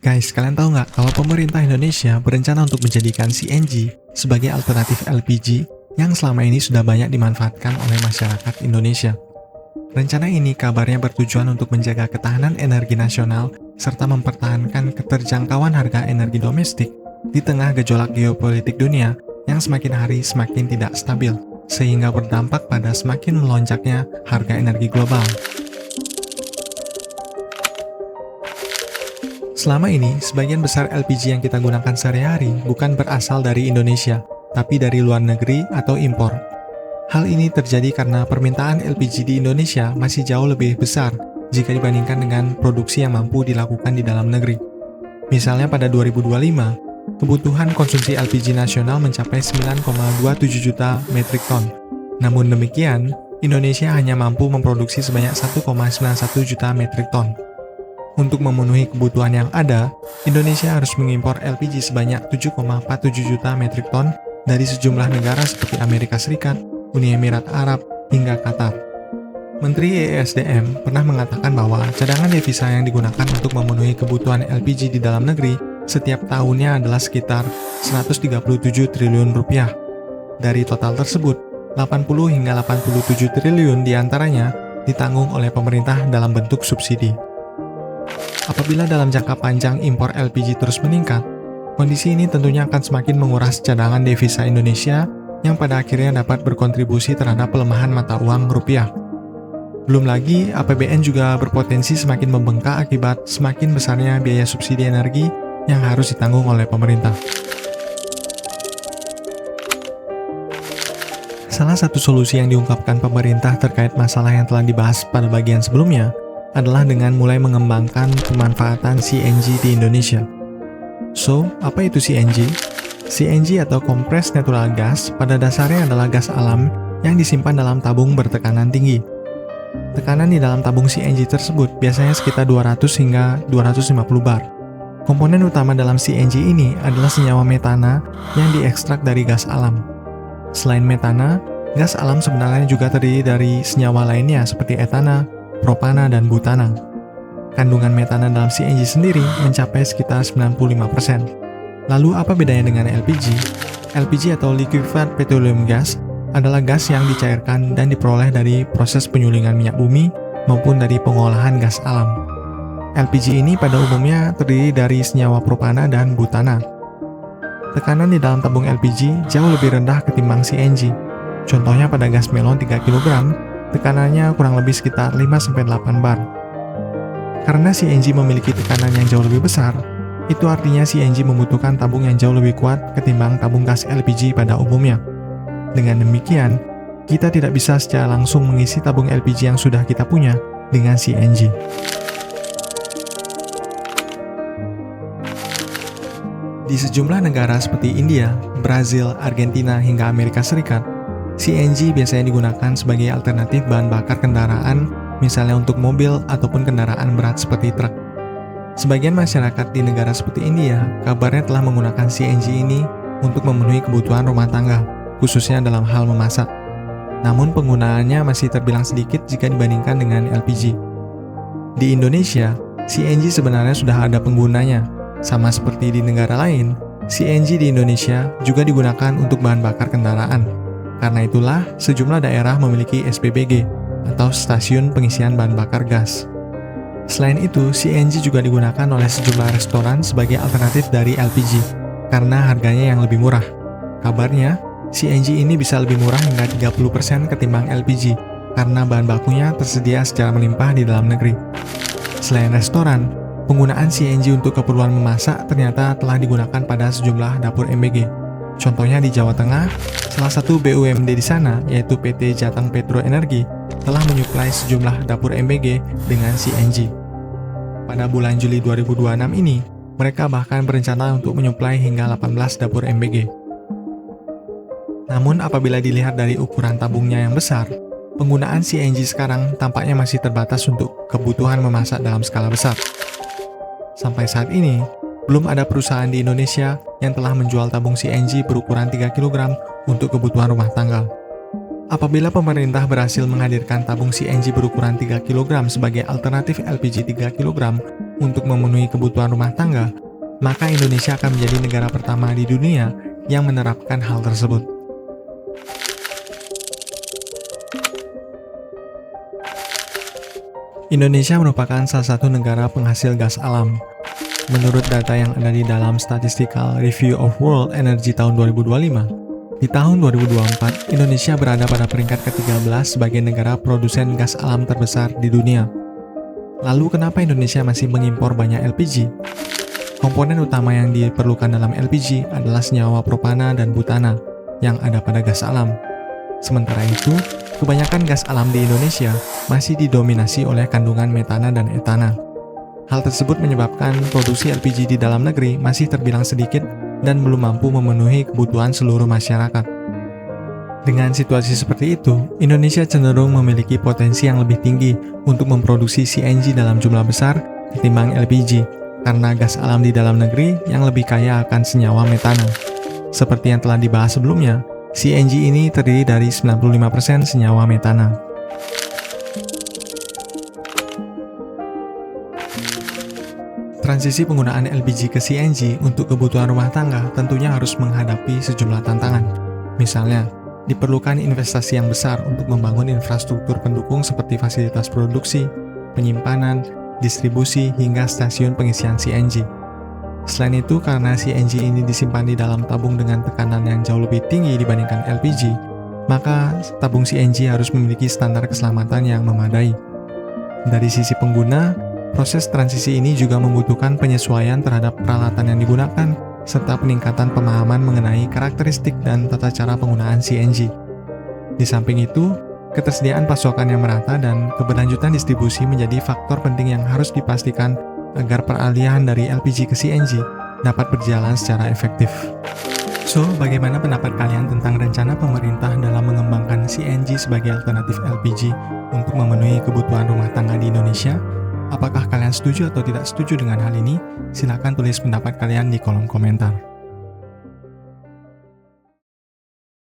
Guys, kalian tahu nggak kalau pemerintah Indonesia berencana untuk menjadikan CNG sebagai alternatif LPG yang selama ini sudah banyak dimanfaatkan oleh masyarakat Indonesia. Rencana ini kabarnya bertujuan untuk menjaga ketahanan energi nasional serta mempertahankan keterjangkauan harga energi domestik di tengah gejolak geopolitik dunia yang semakin hari semakin tidak stabil, sehingga berdampak pada semakin melonjaknya harga energi global. Selama ini, sebagian besar LPG yang kita gunakan sehari-hari bukan berasal dari Indonesia, tapi dari luar negeri atau impor. Hal ini terjadi karena permintaan LPG di Indonesia masih jauh lebih besar jika dibandingkan dengan produksi yang mampu dilakukan di dalam negeri. Misalnya pada 2025, kebutuhan konsumsi LPG nasional mencapai 9,27 juta metrik ton. Namun demikian, Indonesia hanya mampu memproduksi sebanyak 1,91 juta metrik ton. Untuk memenuhi kebutuhan yang ada, Indonesia harus mengimpor LPG sebanyak 7,47 juta metrik ton dari sejumlah negara seperti Amerika Serikat, Uni Emirat Arab, hingga Qatar. Menteri ESDM pernah mengatakan bahwa cadangan devisa yang digunakan untuk memenuhi kebutuhan LPG di dalam negeri setiap tahunnya adalah sekitar 137 triliun rupiah. Dari total tersebut, 80 hingga 87 triliun diantaranya ditanggung oleh pemerintah dalam bentuk subsidi. Apabila dalam jangka panjang impor LPG terus meningkat, kondisi ini tentunya akan semakin menguras cadangan devisa Indonesia yang pada akhirnya dapat berkontribusi terhadap pelemahan mata uang rupiah. Belum lagi, APBN juga berpotensi semakin membengkak akibat semakin besarnya biaya subsidi energi yang harus ditanggung oleh pemerintah. Salah satu solusi yang diungkapkan pemerintah terkait masalah yang telah dibahas pada bagian sebelumnya adalah dengan mulai mengembangkan pemanfaatan CNG di Indonesia. So, apa itu CNG? CNG atau Compressed Natural Gas pada dasarnya adalah gas alam yang disimpan dalam tabung bertekanan tinggi. Tekanan di dalam tabung CNG tersebut biasanya sekitar 200 hingga 250 bar. Komponen utama dalam CNG ini adalah senyawa metana yang diekstrak dari gas alam. Selain metana, gas alam sebenarnya juga terdiri dari senyawa lainnya seperti etana, propana, dan butana. Kandungan metana dalam CNG sendiri mencapai sekitar 95%. Lalu apa bedanya dengan LPG? LPG atau Liquefied Petroleum Gas adalah gas yang dicairkan dan diperoleh dari proses penyulingan minyak bumi maupun dari pengolahan gas alam. LPG ini pada umumnya terdiri dari senyawa propana dan butana. Tekanan di dalam tabung LPG jauh lebih rendah ketimbang CNG. Contohnya pada gas melon 3 kg, tekanannya kurang lebih sekitar 5-8 bar. Karena CNG memiliki tekanan yang jauh lebih besar, itu artinya CNG membutuhkan tabung yang jauh lebih kuat ketimbang tabung gas LPG pada umumnya. Dengan demikian, kita tidak bisa secara langsung mengisi tabung LPG yang sudah kita punya dengan CNG. Di sejumlah negara seperti India, Brazil, Argentina, hingga Amerika Serikat, CNG biasanya digunakan sebagai alternatif bahan bakar kendaraan, misalnya untuk mobil ataupun kendaraan berat seperti truk. Sebagian masyarakat di negara seperti India, kabarnya telah menggunakan CNG ini untuk memenuhi kebutuhan rumah tangga, khususnya dalam hal memasak. Namun penggunaannya masih terbilang sedikit jika dibandingkan dengan LPG. Di Indonesia, CNG sebenarnya sudah ada penggunanya. Sama seperti di negara lain, CNG di Indonesia juga digunakan untuk bahan bakar kendaraan. Karena itulah, sejumlah daerah memiliki SPBG, atau Stasiun Pengisian Bahan Bakar Gas. Selain itu, CNG juga digunakan oleh sejumlah restoran sebagai alternatif dari LPG, karena harganya yang lebih murah. Kabarnya, CNG ini bisa lebih murah hingga 30% ketimbang LPG, karena bahan bakunya tersedia secara melimpah di dalam negeri. Selain restoran, penggunaan CNG untuk keperluan memasak ternyata telah digunakan pada sejumlah dapur MBG. Contohnya di Jawa Tengah, salah satu BUMD di sana, yaitu PT Jateng Petro Energi, telah menyuplai sejumlah dapur MBG dengan CNG. Pada bulan Juli 2026 ini, mereka bahkan berencana untuk menyuplai hingga 18 dapur MBG. Namun apabila dilihat dari ukuran tabungnya yang besar, penggunaan CNG sekarang tampaknya masih terbatas untuk kebutuhan memasak dalam skala besar. Sampai saat ini, belum ada perusahaan di Indonesia yang telah menjual tabung CNG berukuran 3 kg untuk kebutuhan rumah tangga. Apabila pemerintah berhasil menghadirkan tabung CNG berukuran 3 kg sebagai alternatif LPG 3 kg untuk memenuhi kebutuhan rumah tangga, maka Indonesia akan menjadi negara pertama di dunia yang menerapkan hal tersebut. Indonesia merupakan salah satu negara penghasil gas alam. Menurut data yang ada di dalam Statistical Review of World Energy tahun 2025, di tahun 2024, Indonesia berada pada peringkat ke-13 sebagai negara produsen gas alam terbesar di dunia. Lalu kenapa Indonesia masih mengimpor banyak LPG? Komponen utama yang diperlukan dalam LPG adalah senyawa propana dan butana yang ada pada gas alam. Sementara itu, kebanyakan gas alam di Indonesia masih didominasi oleh kandungan metana dan etana. Hal tersebut menyebabkan produksi LPG di dalam negeri masih terbilang sedikit dan belum mampu memenuhi kebutuhan seluruh masyarakat. Dengan situasi seperti itu, Indonesia cenderung memiliki potensi yang lebih tinggi untuk memproduksi CNG dalam jumlah besar ketimbang LPG, karena gas alam di dalam negeri yang lebih kaya akan senyawa metana. Seperti yang telah dibahas sebelumnya, CNG ini terdiri dari 95% senyawa metana. Transisi penggunaan LPG ke CNG untuk kebutuhan rumah tangga tentunya harus menghadapi sejumlah tantangan. Misalnya, diperlukan investasi yang besar untuk membangun infrastruktur pendukung seperti fasilitas produksi, penyimpanan, distribusi, hingga stasiun pengisian CNG. Selain itu, karena CNG ini disimpan di dalam tabung dengan tekanan yang jauh lebih tinggi dibandingkan LPG, maka tabung CNG harus memiliki standar keselamatan yang memadai. Dari sisi pengguna, proses transisi ini juga membutuhkan penyesuaian terhadap peralatan yang digunakan, serta peningkatan pemahaman mengenai karakteristik dan tata cara penggunaan CNG. Di samping itu, ketersediaan pasokan yang merata dan keberlanjutan distribusi menjadi faktor penting yang harus dipastikan agar peralihan dari LPG ke CNG dapat berjalan secara efektif. So, bagaimana pendapat kalian tentang rencana pemerintah dalam mengembangkan CNG sebagai alternatif LPG untuk memenuhi kebutuhan rumah tangga di Indonesia? Apakah kalian setuju atau tidak setuju dengan hal ini? Silakan tulis pendapat kalian di kolom komentar.